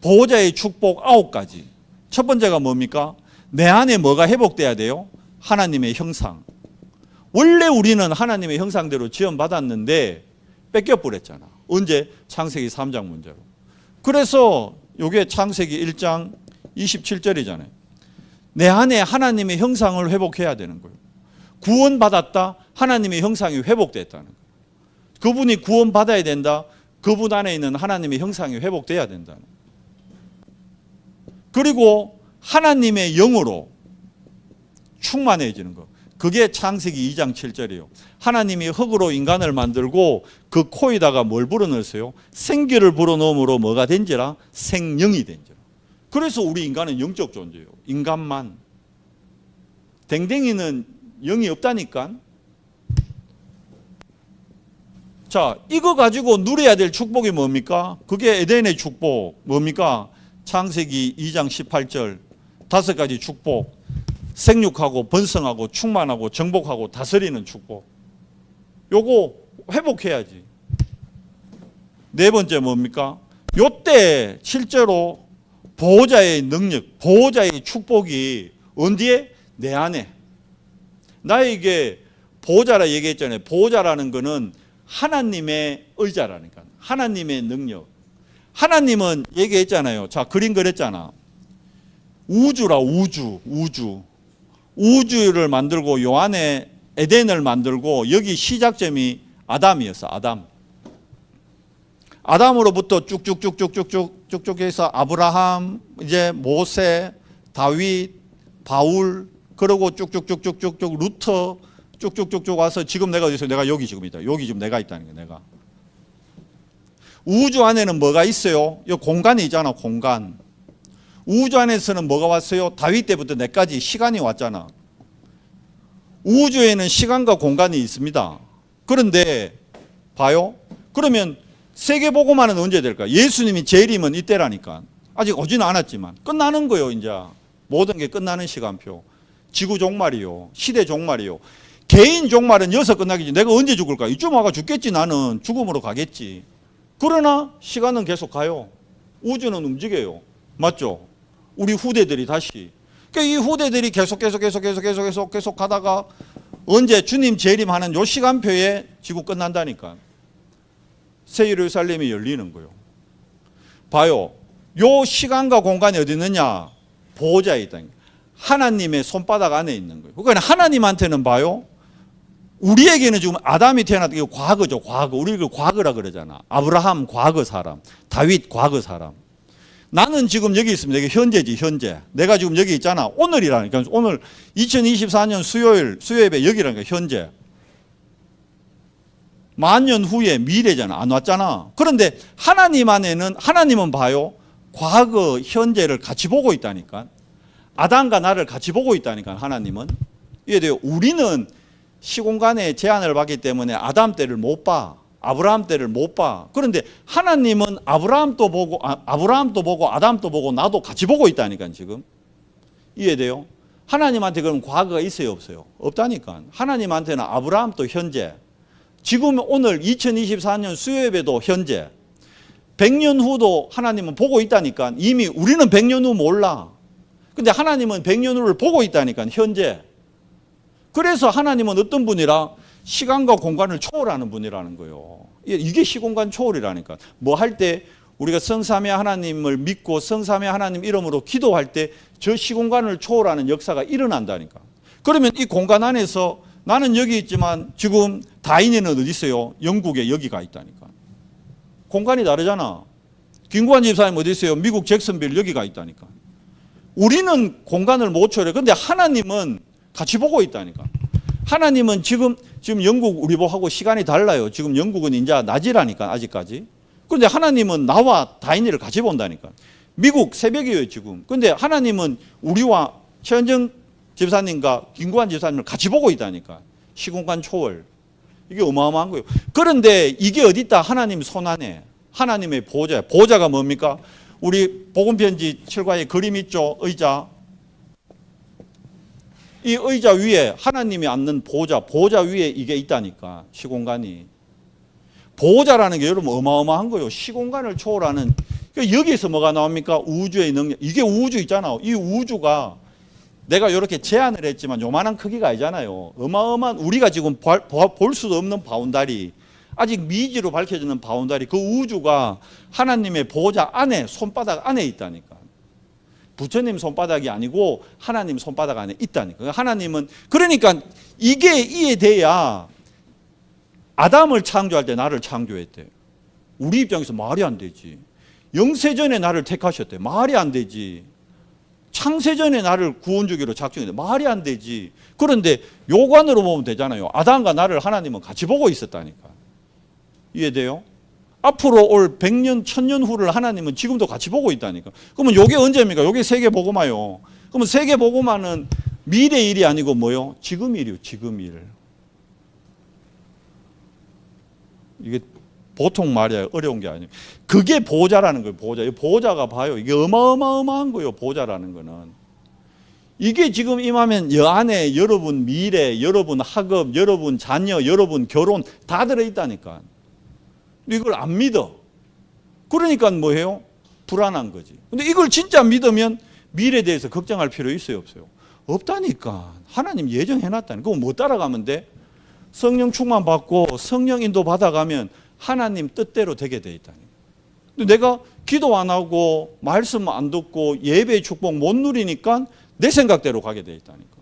보호자의 축복 9가지. 첫 번째가 뭡니까? 내 안에 뭐가 회복돼야 돼요? 하나님의 형상. 원래 우리는 하나님의 형상대로 지원받았는데 뺏겨버렸잖아. 언제? 창세기 3장 문제로. 그래서 요게 창세기 1장 27절이잖아요. 내 안에 하나님의 형상을 회복해야 되는 거예요. 구원받았다. 하나님의 형상이 회복됐다는 거예요. 그분이 구원받아야 된다. 그분 안에 있는 하나님의 형상이 회복돼야 된다는 거예요. 그리고 하나님의 영으로 충만해지는 거. 그게 창세기 2장 7절이에요. 하나님이 흙으로 인간을 만들고 그 코에다가 뭘 불어넣었어요? 생기를 불어넣음으로 뭐가 된지라? 생명이 된지라. 그래서 우리 인간은 영적 존재예요. 인간만. 댕댕이는 영이 없다니까. 자, 이거 가지고 누려야 될 축복이 뭡니까? 그게 에덴의 축복. 뭡니까? 창세기 2장 18절 5가지 축복. 생육하고 번성하고 충만하고 정복하고 다스리는 축복. 요거 회복해야지. 네 번째 뭡니까? 요때 실제로 보호자의 능력, 보호자의 축복이 어디에? 내 안에. 나에게 보호자라 얘기했잖아요. 보호자라는 거는 하나님의 의자라니까. 하나님의 능력. 하나님은 얘기했잖아요. 자, 그림 그렸잖아. 우주라, 우주. 우주를 만들고 요 안에 에덴을 만들고 여기 시작점이 아담이었어. 아담으로부터 쭉쭉 해서 아브라함, 이제 모세, 다윗, 바울, 그리고 쭉쭉 루터 쭉쭉 와서 지금 내가 어디서 내가 여기 지금 있다. 여기 지금 내가 있다는 거야. 내가. 우주 안에는 뭐가 있어요? 이 공간이 있잖아. 공간. 우주 안에서는 뭐가 왔어요? 다윗 때부터 내까지 시간이 왔잖아. 우주에는 시간과 공간이 있습니다. 그런데 봐요. 그러면 세계복음화는 언제 될까? 예수님이 재림은 이때라니까. 아직 오지는 않았지만 끝나는 거예요. 이제 모든 게 끝나는 시간표. 지구 종말이요. 시대 종말이요. 개인 종말은 여기서 끝나겠지. 내가 언제 죽을까? 이쯤 와가 죽겠지. 나는 죽음으로 가겠지. 그러나 시간은 계속 가요. 우주는 움직여요. 맞죠? 우리 후대들이 다시. 그러니까 이 후대들이 계속 가다가 언제 주님 재림하는 요 시간표에 지구 끝난다니까. 새 예루살렘이 열리는 거예요. 봐요. 요 시간과 공간이 어디 있느냐? 보호자에 있다. 하나님의 손바닥 안에 있는 거예요. 그러니까 하나님한테는 봐요. 우리에게는 지금 아담이 태어났던 게 과거죠. 과거. 우리 그 과거라 그러잖아. 아브라함 과거 사람. 다윗 과거 사람. 나는 지금 여기 있습니다. 이게 현재지, 현재. 내가 지금 여기 있잖아. 오늘이라니까. 오늘 2024년 수요일, 수요예배 여기라니까, 현재. 만년 후에 미래잖아. 안 왔잖아. 그런데 하나님 안에는, 하나님은 봐요. 과거, 현재를 같이 보고 있다니까. 아담과 나를 같이 보고 있다니까, 하나님은. 이해돼요? 우리는 시공간에 제한을 받기 때문에 아담 때를 못 봐. 아브라함 때를 못 봐. 그런데 하나님은 아브라함도 보고 아담도 보고 나도 같이 보고 있다니까 지금. 이해돼요? 하나님한테 그럼 과거가 있어요, 없어요? 없다니까. 하나님한테는 아브라함도 현재. 지금 오늘 2024년 수요예배도 현재. 100년 후도 하나님은 보고 있다니까. 이미 우리는 100년 후 몰라. 근데 하나님은 100년 후를 보고 있다니까, 현재. 그래서 하나님은 어떤 분이라? 시간과 공간을 초월하는 분이라는 거예요. 이게 시공간 초월이라니까. 뭐 할 때 우리가 성삼위 하나님을 믿고 성삼위 하나님 이름으로 기도할 때 저 시공간을 초월하는 역사가 일어난다니까. 그러면 이 공간 안에서 나는 여기 있지만 지금 다인이는 어디 있어요? 영국에 여기가 있다니까. 공간이 다르잖아. 김구환 집사님 어디 있어요? 미국 잭슨빌 여기가 있다니까. 우리는 공간을 못 초월해. 그런데 하나님은 같이 보고 있다니까. 하나님은 지금 영국 우리 보고 시간이 달라요. 지금 영국은 이제 낮이라니까 아직까지. 그런데 하나님은 나와 다인이를 같이 본다니까. 미국 새벽이에요 지금. 그런데 하나님은 우리와 최현정 집사님과 김구환 집사님을 같이 보고 있다니까. 시공간 초월. 이게 어마어마한 거예요. 그런데 이게 어디 있다? 하나님 손 안에. 하나님의 보호자. 보호자가 뭡니까? 우리 복음편지 7과에 그림 있죠? 의자. 이 의자 위에 하나님이 앉는 보호자 위에 이게 있다니까. 시공간이. 보호자라는 게 여러분 어마어마한 거예요. 시공간을 초월하는. 그러니까 여기서 뭐가 나옵니까? 우주의 능력. 이게 우주 있잖아. 이 우주가 내가 이렇게 제안을 했지만 요만한 크기가 아니잖아요. 어마어마한 우리가 지금 볼 수도 없는 바운다리. 아직 미지로 밝혀지는 바운다리. 그 우주가 하나님의 보호자 안에 손바닥 안에 있다니까. 부처님 손바닥이 아니고 하나님 손바닥 안에 있다니까. 하나님은 그러니까 이게 이해돼야 아담을 창조할 때 나를 창조했대. 우리 입장에서 말이 안 되지. 영세전에 나를 택하셨대. 말이 안 되지. 창세전에 나를 구원주기로 작정했대. 말이 안 되지. 그런데 요관으로 보면 되잖아요. 아담과 나를 하나님은 같이 보고 있었다니까. 이해돼요? 앞으로 올 100년, 1000년 후를 하나님은 지금도 같이 보고 있다니까. 그러면 요게 언제입니까? 요게 세계복음화요. 그러면 세계복음화는 미래 일이 아니고 뭐요? 지금 일이요. 지금 일. 이게 보통 말이야. 어려운 게 아니에요. 그게 보호자라는 거예요. 보호자. 보호자가 봐요. 이게 어마어마한 거예요. 보호자라는 거는. 이게 지금 임하면 여 안에 여러분 미래, 여러분 학업, 여러분 자녀, 여러분 결혼 다 들어있다니까. 이걸 안 믿어. 그러니까 뭐예요? 불안한 거지. 근데 이걸 진짜 믿으면 미래에 대해서 걱정할 필요 있어요, 없어요? 없다니까. 하나님 예정해놨다니까. 그거 못 따라가면 돼? 성령 충만 받고 성령 인도 받아가면 하나님 뜻대로 되게 돼 있다니까. 근데 내가 기도 안 하고 말씀 안 듣고 예배의 축복 못 누리니까 내 생각대로 가게 돼 있다니까.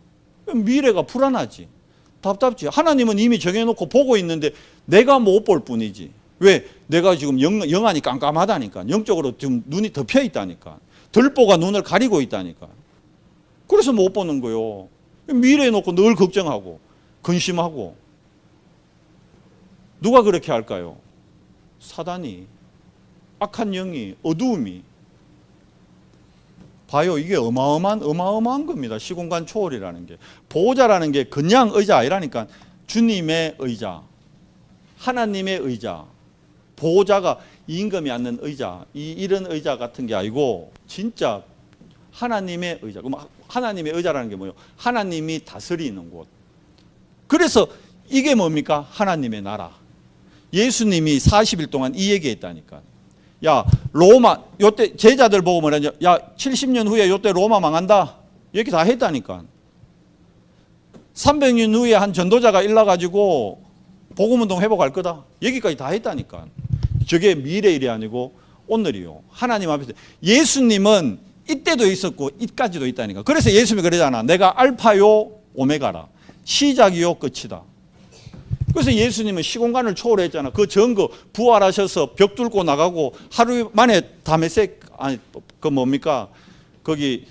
미래가 불안하지. 답답지. 하나님은 이미 정해놓고 보고 있는데 내가 못 볼 뿐이지. 왜? 내가 지금 영안이 깜깜하다니까. 영적으로 지금 눈이 덮여 있다니까. 들보가 눈을 가리고 있다니까. 그래서 못 보는 거요. 미래에 놓고 늘 걱정하고 근심하고. 누가 그렇게 할까요? 사단이, 악한 영이, 어두움이. 봐요. 이게 어마어마한 겁니다. 시공간 초월이라는 게. 보호자라는 게 그냥 의자 아니라니까. 주님의 의자, 하나님의 의자, 보호자가 임금이 앉는 의자, 이런 의자 같은 게 아니고 진짜 하나님의 의자. 그럼 하나님의 의자라는 게 뭐예요? 하나님이 다스리는 곳. 그래서 이게 뭡니까? 하나님의 나라. 예수님이 40일 동안 이 얘기했다니까. 야, 로마, 요때 제자들 보고 뭐라냐? 야, 70년 후에 요때 로마 망한다. 이렇게 다 했다니까. 300년 후에 한 전도자가 일러가지고 복음운동 회복할 거다. 여기까지 다 했다니까. 저게 미래 일이 아니고 오늘이요. 하나님 앞에서. 예수님은 이때도 있었고 이까지도 있다니까. 그래서 예수님이 그러잖아. 내가 알파요 오메가라. 시작이요 끝이다. 그래서 예수님은 시공간을 초월했잖아. 그 전거 부활하셔서 벽 뚫고 나가고 하루 만에 다메섹, 아니 그 뭡니까? 거기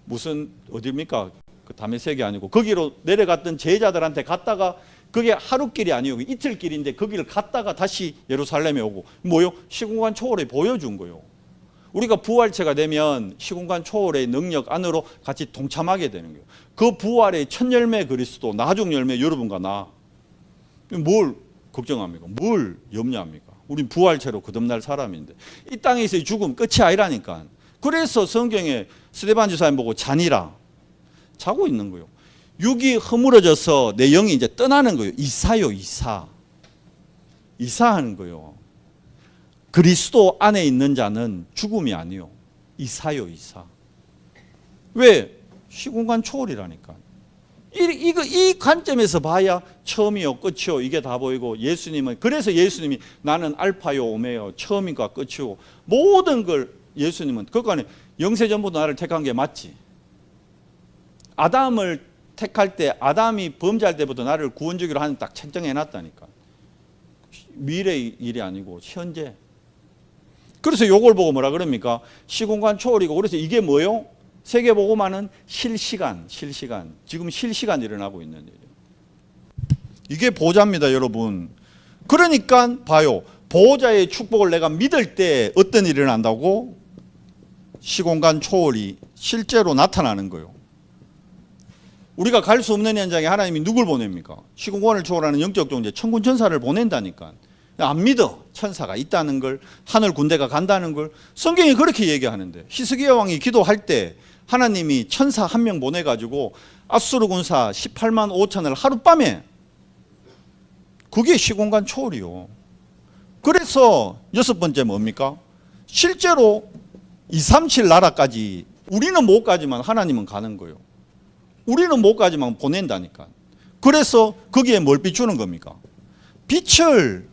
무슨 어디입니까? 그 다메섹이 아니고 거기로 내려갔던 제자들한테 갔다가 그게 하루길이 아니고 이틀길인데 거기를 갔다가 다시 예루살렘에 오고 뭐요? 시공간 초월에 보여준 거요. 우리가 부활체가 되면 시공간 초월의 능력 안으로 같이 동참하게 되는 거예요. 그 부활의 첫 열매 그리스도, 나중 열매 여러분과 나. 뭘 걱정합니까? 뭘 염려합니까? 우린 부활체로 거듭날 사람인데 이 땅에서의 죽음 끝이 아니라니까. 그래서 성경에 스데반 지사님 보고 자니라 자고 있는 거예요. 육이 허물어져서 내 영이 이제 떠나는 거예요. 이사요, 이사. 이사하는 거예요. 그리스도 안에 있는 자는 죽음이 아니요. 이사요, 이사. 왜? 시공간 초월이라니까. 이 관점에서 봐야 처음이요, 끝이요, 이게 다 보이고 예수님은, 그래서 예수님이 나는 알파요, 오메요, 처음인가 끝이고 모든 걸 예수님은, 그러니까 영세전부터 나를 택한 게 맞지. 아담을 택할 때, 아담이 범죄할 때부터 나를 구원주기로 하는 딱 책정해 놨다니까. 미래의 일이 아니고 현재. 그래서 요걸 보고 뭐라 그럽니까? 시공간 초월이고. 그래서 이게 뭐요? 세계복음화는 실시간. 지금 실시간 일어나고 있는 일이에요. 이게 보호자입니다, 여러분. 그러니까 봐요. 보호자의 축복을 내가 믿을 때 어떤 일이 일어난다고? 시공간 초월이 실제로 나타나는 거예요. 우리가 갈 수 없는 현장에 하나님이 누굴 보냅니까? 시공간을 초월하는 영적 존재, 천군 천사를 보낸다니까. 안 믿어. 천사가 있다는 걸, 하늘 군대가 간다는 걸. 성경이 그렇게 얘기하는데, 히스기야 왕이 기도할 때 하나님이 천사 한 명 보내가지고 아수르 군사 18만 5천을 하룻밤에, 그게 시공간 초월이요. 그래서 여섯 번째 뭡니까? 실제로 237 나라까지 우리는 못 가지만 하나님은 가는 거예요. 우리는 못 가지만 보낸다니까. 그래서 거기에 뭘 비추는 겁니까? 빛을.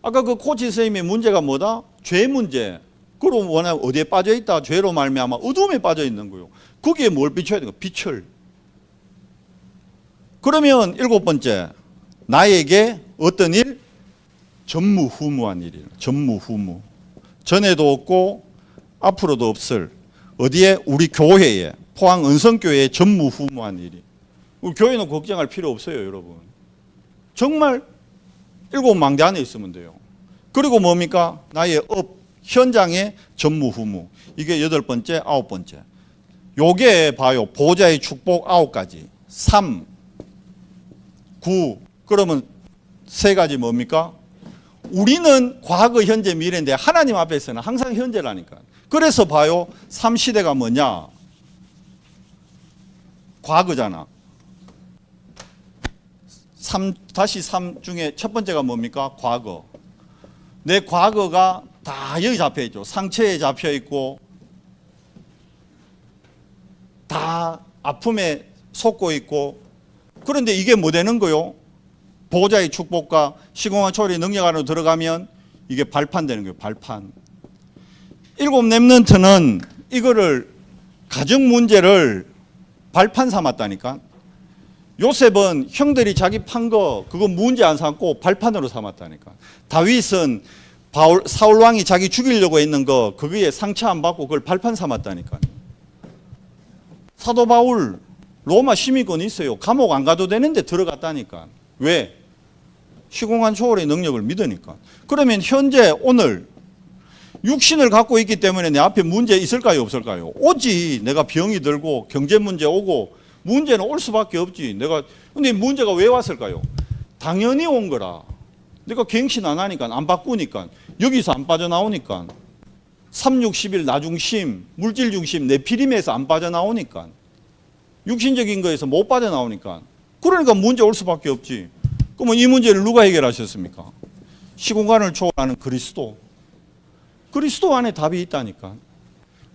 아까 그 코치 선생님의 문제가 뭐다? 죄 문제. 그럼 워낙 어디에 빠져 있다? 죄로 말미암아 어둠에 빠져 있는 거예요. 거기에 뭘 비춰야 되는 거예요? 빛을. 그러면 일곱 번째, 나에게 어떤 일? 전무후무한 일이에요. 전무후무. 전에도 없고 앞으로도 없을, 어디에? 우리 교회에, 포항 은성교회에 전무후무한 일이. 우리 교회는 걱정할 필요 없어요, 여러분. 정말 일곱 망대 안에 있으면 돼요. 그리고 뭡니까? 나의 업, 현장의 전무후무. 이게 여덟 번째, 아홉 번째. 요게 봐요. 보좌의 축복 아홉 가지. 3, 9. 그러면 세 가지 뭡니까? 우리는 과거, 현재, 미래인데 하나님 앞에서는 항상 현재라니까. 그래서 봐요. 3시대가 뭐냐? 과거잖아. 3 중에 첫 번째가 뭡니까? 과거. 내 과거가 다 여기 잡혀 있죠. 상처에 잡혀 있고 다 아픔에 속고 있고. 그런데 이게 뭐 되는 거요? 보호자의 축복과 시공한 초월의 능력 안으로 들어가면 이게 발판되는 거예요. 발판. 일곱 렘넌트는 이거를, 가정 문제를 발판 삼았다니까. 요셉은 형들이 자기 판 거 그거 문제 안 삼고 발판으로 삼았다니까. 다윗은 사울 왕이 자기 죽이려고 했는 거 그거에 상처 안 받고 그걸 발판 삼았다니까. 사도 바울 로마 시민권이 있어요. 감옥 안 가도 되는데 들어갔다니까. 왜? 시공한 초월의 능력을 믿으니까. 그러면 현재 오늘 육신을 갖고 있기 때문에 내 앞에 문제 있을까요, 없을까요? 오지. 내가 병이 들고 경제 문제 오고 문제는 올 수밖에 없지. 근데 문제가 왜 왔을까요? 당연히 온 거라. 내가 갱신 안 하니까, 안 바꾸니까, 여기서 안 빠져나오니까, 3, 6, 11 나중심, 물질 중심, 네피림에서 안 빠져나오니까, 육신적인 거에서 못 빠져나오니까, 그러니까 문제 올 수밖에 없지. 그러면 이 문제를 누가 해결하셨습니까? 시공간을 초월하는 그리스도. 그리스도 안에 답이 있다니까.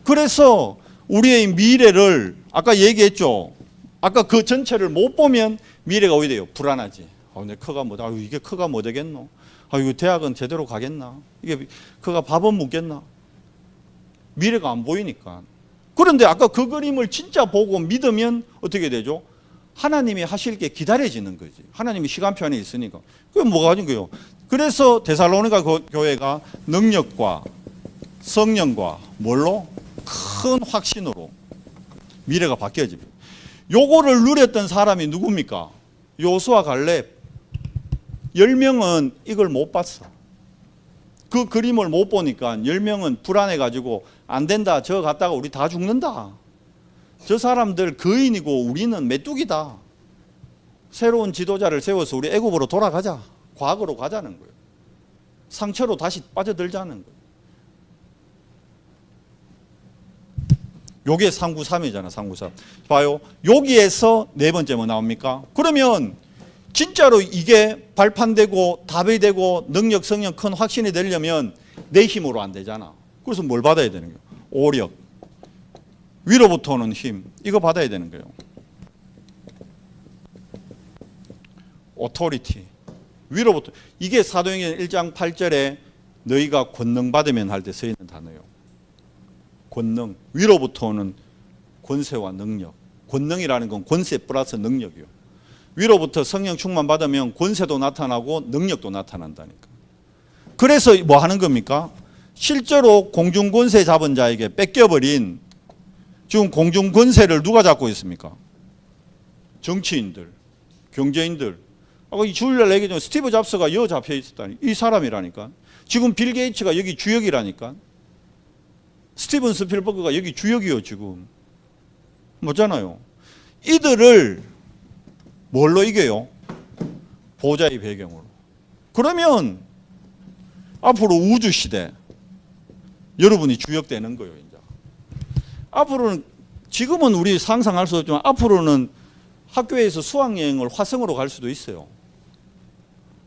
그래서 우리의 미래를 아까 얘기했죠. 아까 그 전체를 못 보면 미래가 오게 돼요. 불안하지. 내 커가 뭐다. 이게 커가 뭐 되겠노? 이거 대학은 제대로 가겠나? 이게 커가 밥은 먹겠나? 미래가 안 보이니까. 그런데 아까 그 그림을 진짜 보고 믿으면 어떻게 되죠? 하나님이 하실 게 기다려지는 거지. 하나님이 시간표 안에 있으니까. 그게 뭐가 가진 거예요? 그래서 데살로니가 교회가 능력과 성령과 뭘로? 큰 확신으로 미래가 바뀌어집니다. 요거를 누렸던 사람이 누굽니까? 요수아 갈렙. 10명은 이걸 못 봤어. 그 그림을 못 보니까 10명은 불안해가지고 안 된다. 저 갔다가 우리 다 죽는다. 저 사람들 거인이고 우리는 메뚜기다. 새로운 지도자를 세워서 우리 애굽으로 돌아가자. 과거로 가자는 거예요. 상처로 다시 빠져들자는 거예요. 요게 393이잖아. 393. 봐요. 여기에서 네 번째 뭐 나옵니까? 그러면 진짜로 이게 발판되고 답이 되고 능력, 성령, 큰 확신이 되려면 내 힘으로 안 되잖아. 그래서 뭘 받아야 되는 거예요? 오력. 위로부터 오는 힘. 이거 받아야 되는 거예요. 오토리티. 위로부터. 이게 사도행전 1장 8절에 너희가 권능 받으면 할 때 써 있는 단어예요. 권능. 위로부터 오는 권세와 능력. 권능이라는 건 권세 플러스 능력이요. 위로부터 성령 충만 받으면 권세도 나타나고 능력도 나타난다니까. 그래서 뭐 하는 겁니까? 실제로 공중 권세 잡은 자에게 뺏겨버린 지금 공중 권세를 누가 잡고 있습니까? 정치인들, 경제인들. 아까 이 주일날 얘기했지만 스티브 잡스가 여 잡혀 있었다니. 이 사람이라니까. 지금 빌 게이츠가 여기 주역이라니까. 스티븐 스필버그가 여기 주역이요 지금. 맞잖아요. 이들을 뭘로 이겨요? 보좌의 배경으로. 그러면 앞으로 우주시대 여러분이 주역되는 거예요. 이제. 앞으로는 지금은 우리 상상할 수 없지만 앞으로는 학교에서 수학여행을 화성으로 갈 수도 있어요.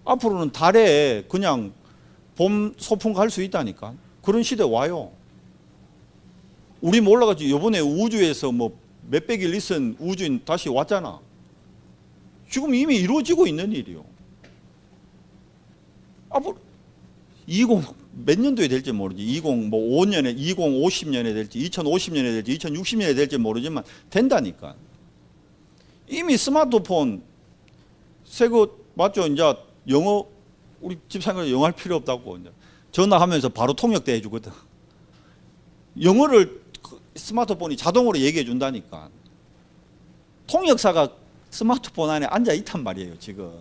앞으로는 달에 그냥 봄 소풍 갈 수 있다니까. 그런 시대 와요. 우리 몰라가지고 이번에 우주에서 뭐 몇백일 있은 우주인 다시 왔잖아. 지금 이미 이루어지고 있는 일이요. 앞으로 몇 년도에 될지 모르지. 2050년에, 2050년에 될지, 2050년에 될지, 2060년에 될지 모르지만 된다니까. 이미 스마트폰 새거 맞죠? 이제 영어 우리 집사람은 영어 할 필요 없다고 이제 전화하면서 바로 통역돼 해주거든. 영어를 스마트폰이 자동으로 얘기해 준다니까. 통역사가 스마트폰 안에 앉아 있단 말이에요 지금.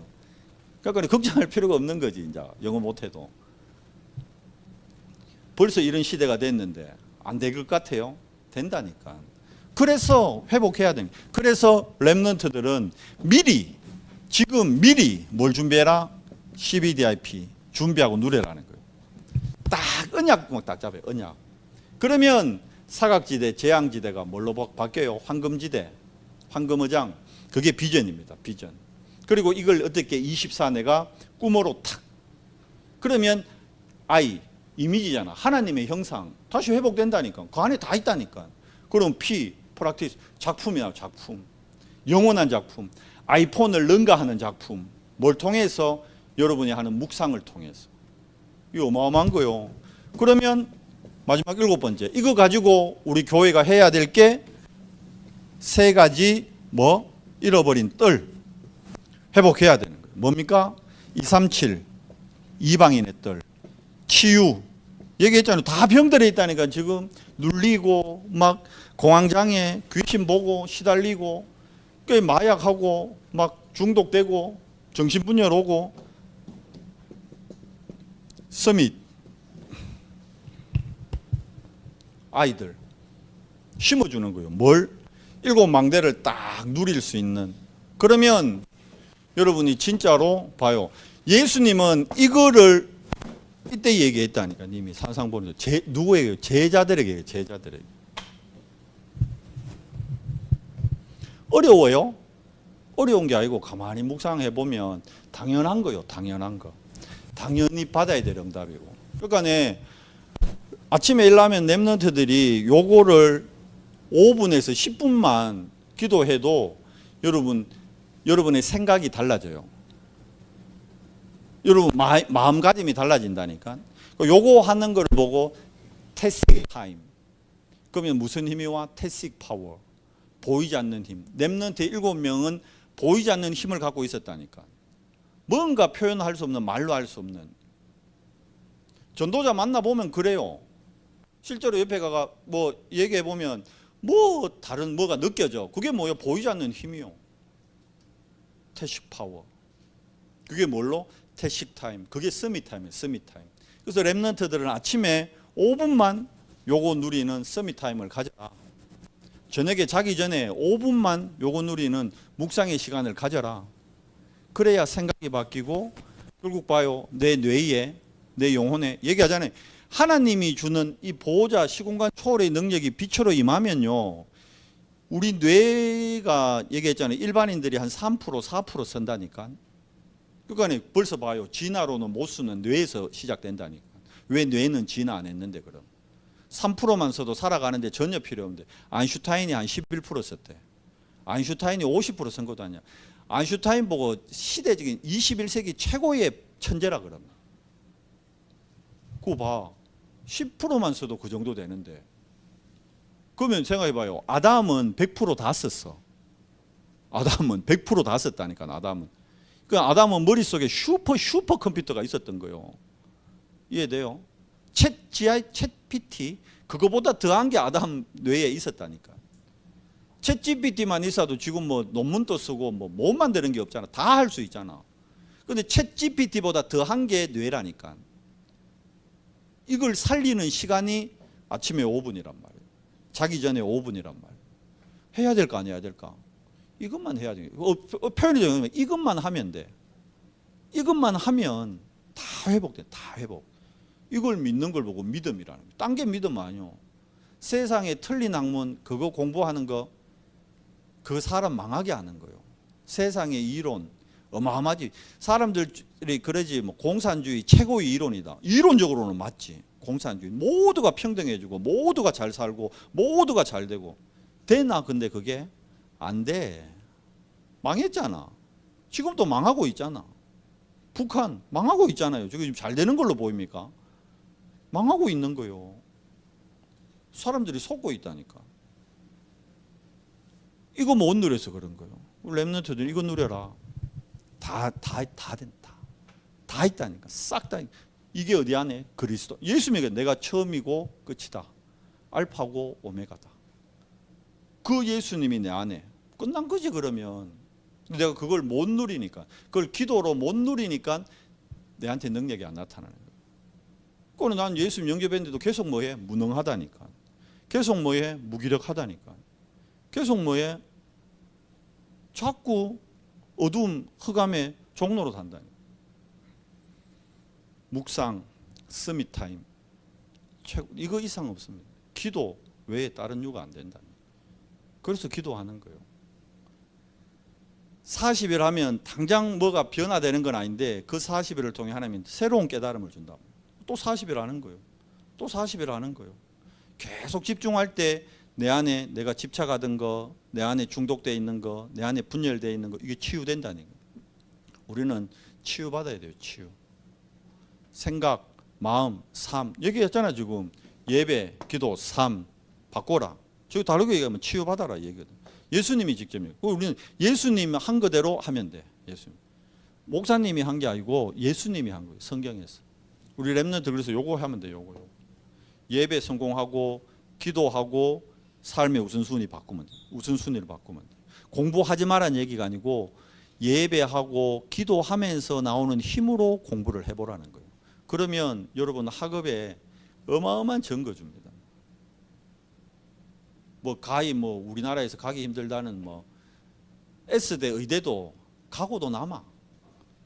그러니까 걱정할 필요가 없는 거지. 이제 영어 못해도. 벌써 이런 시대가 됐는데 안 될 것 같아요? 된다니까. 그래서 회복해야 됩니다. 그래서 렘넌트들은 지금 미리 뭘 준비해라? CBDIP 준비하고 누려라는 거예요. 딱 언약 딱 잡아요. 언약. 그러면 사각지대, 재앙지대가 뭘로 바뀌어요? 황금지대, 황금어장. 그게 비전입니다. 비전. 그리고 이걸 어떻게 24내가 꿈으로 탁. 그러면 이미지잖아. 하나님의 형상 다시 회복된다니까. 그 안에 다 있다니까. 그럼 프락티스 작품이야. 작품. 영원한 작품. 아이폰을 능가하는 작품. 뭘 통해서? 여러분이 하는 묵상을 통해서. 이거 어마어마한 거요. 그러면 마지막 7번째. 이거 가지고 우리 교회가 해야 될 게 3가지 잃어버린 뜰 회복해야 되는 거예요. 뭡니까? 237 이방인의 뜰, 치유. 얘기했잖아요. 다 병들어 있다니까. 지금 눌리고 막 공황장애, 귀신 보고 시달리고 마약하고 막 중독되고 정신분열 오고. 서밋 아이들 심어주는 거예요. 뭘? 7망대를 딱 누릴 수 있는. 그러면 여러분이 진짜로 봐요. 예수님은 이거를 이때 얘기했다니까. 님이 산상 보는 누구에게? 제자들에게. 제자들에게. 어려워요? 어려운 게 아니고 가만히 묵상해 보면 당연한 거요. 당연한 거. 당연히 받아야 될 응답이고. 그러니까 아침에 일어나면 렘넌트들이 요거를 5분에서 10분만 기도해도 여러분의 생각이 달라져요. 여러분 마음가짐이 달라진다니까. 요거 하는 걸 보고 태식 타임. 그러면 무슨 힘이 와? 태식 파워. 보이지 않는 힘. 렘넌트 7명은 보이지 않는 힘을 갖고 있었다니까. 뭔가 표현할 수 없는, 말로 할 수 없는. 전도자 만나보면 그래요. 실제로 옆에 가가 얘기해 보면 다른 뭐가 느껴져. 그게 뭐예요? 보이지 않는 힘이요. 태식 파워. 그게 뭘로? 태식 타임. 그게 서밋 타임이에요. 서밋 타임. 그래서 렘넌트들은 아침에 5분만 요거 누리는 서밋 타임을 가져라. 저녁에 자기 전에 5분만 요거 누리는 묵상의 시간을 가져라. 그래야 생각이 바뀌고 결국 봐요. 내 뇌에, 내 영혼에 얘기하잖아요. 하나님이 주는 이 보호자 시공간 초월의 능력이 빛으로 임하면요. 우리 뇌가 얘기했잖아요. 일반인들이 한 3%, 4% 쓴다니까. 그러니까 벌써 봐요. 진화로는 못 쓰는 뇌에서 시작된다니까. 왜 뇌는 진화 안 했는데 그럼. 3%만 써도 살아가는데 전혀 필요 없는데 아인슈타인이 한 11% 썼대. 아인슈타인이 50% 쓴 것도 아니야. 아인슈타인 보고 시대적인 21세기 최고의 천재라 그러면. 그거 봐. 10%만 써도 그 정도 되는데. 그러면 생각해봐요. 아담은 100% 다 썼어. 아담은 100% 다 썼다니까. 아담은. 그 아담은 머릿속에 슈퍼 컴퓨터가 있었던 거예요. 이해돼요? 챗 GPT 그거보다 더한 게 아담 뇌에 있었다니까. 챗 GPT만 있어도 지금 논문도 쓰고 못 만드는 게 없잖아. 다 할 수 있잖아. 근데 챗 GPT보다 더한 게 뇌라니까. 이걸 살리는 시간이 아침에 5분이란 말이에요. 자기 전에 5분이란 말이에요. 해야 될까 안 해야 될까? 이것만 해야 돼. 표현이 되면 이것만 하면 돼. 이것만 하면 다 회복돼. 다 회복. 이걸 믿는 걸 보고 믿음이라는 거예요. 딴 게 믿음 아니요. 세상에 틀린 학문 그거 공부하는 거 그 사람 망하게 하는 거예요. 세상의 이론 어마어마하지. 사람들이 그러지 공산주의 최고의 이론이다. 이론적으로는 맞지. 공산주의 모두가 평등해지고 모두가 잘 살고 모두가 잘 되고 되나? 근데 그게 안 돼. 망했잖아. 지금도 망하고 있잖아. 북한 망하고 있잖아요. 지금 잘 되는 걸로 보입니까? 망하고 있는 거예요. 사람들이 속고 있다니까. 이거 못 누려서 그런 거예요. 우리 렘넌트들 이거 누려라. 다 된다. 다 있다니까. 싹 다. 이게 어디 안에? 그리스도. 예수 믿어. 내가 처음이고 끝이다. 알파고 오메가다. 그 예수님이 내 안에. 끝난 거지 그러면. 내가 그걸 못 누리니까. 그걸 기도로 못 누리니까 내한테 능력이 안 나타나는 거예요. 그거는 난 예수님 영접했는데도 계속 뭐해? 무능하다니까. 계속 뭐해? 무기력하다니까. 계속 뭐해? 자꾸 어두움, 흑암의 종로로 산다니까. 묵상, 스밋타임 이거 이상 없습니다. 기도 외에 다른 이유가 안 된다. 그래서 기도하는 거예요. 40일 하면 당장 뭐가 변화되는 건 아닌데 그 40일을 통해 하나님이 새로운 깨달음을 준다. 또 40일 하는 거예요. 또 40일 하는 거예요. 계속 집중할 때 내 안에 내가 집착하던 거, 내 안에 중독되어 있는 거, 내 안에 분열되어 있는 거 이게 치유된다는 거예요. 우리는 치유받아야 돼요. 치유. 생각, 마음, 삶 얘기했잖아 지금. 예배, 기도, 삶 바꿔라. 저기 다르게 얘기하면 치유받아라 얘기거든. 예수님이 직접 우리는 예수님 한 거대로 하면 돼. 예수님. 목사님이 한 게 아니고 예수님이 한 거예요. 성경에서. 우리 렘넌트 그래서 요거 하면 돼. 요거. 예배 성공하고 기도하고 삶의 우선순위 바꾸면 돼. 우선순위를 바꾸면 돼. 공부하지 말라는 얘기가 아니고 예배하고 기도하면서 나오는 힘으로 공부를 해보라는 거예요. 그러면 여러분 학업에 어마어마한 증거 줍니다. 우리나라에서 가기 힘들다는 S대 의대도 가고도 남아.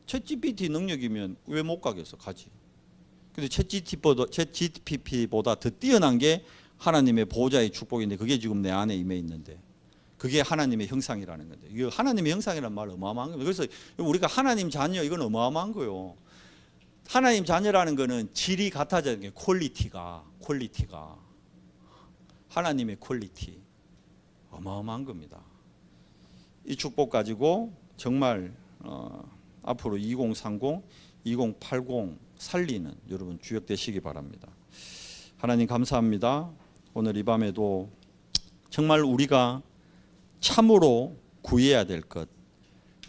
챗GPT 능력이면 왜 못 가겠어? 가지. 근데 챗GPT보다 더 뛰어난 게 하나님의 보호자의 축복인데 그게 지금 내 안에 임해 있는데 그게 하나님의 형상이라는 건데 이거 하나님의 형상이라는 말 어마어마한 거예요. 그래서 우리가 하나님 자녀 이건 어마어마한 거예요. 하나님 자녀라는 거는 질이 같아지는 게 퀄리티가 하나님의 퀄리티 어마어마한 겁니다. 이 축복 가지고 정말 앞으로 2030, 2080 살리는 여러분 주역 되시기 바랍니다. 하나님 감사합니다. 오늘 이 밤에도 정말 우리가 참으로 구해야 될 것,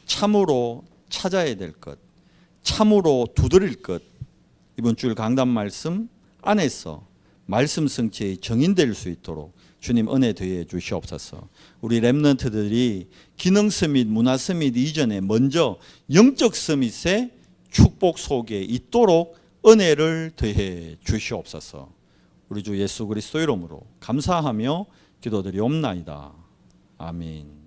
참으로 찾아야 될 것, 참으로 두드릴 것 이번 주일 강단 말씀 안에서 말씀 성취의 정인될 수 있도록 주님 은혜 더해 주시옵소서. 우리 렘넌트들이 기능 서밋, 문화 서밋 이전에 먼저 영적 서밋의 축복 속에 있도록 은혜를 더해 주시옵소서. 우리 주 예수 그리스도 이름으로 감사하며 기도드리옵나이다. 아멘.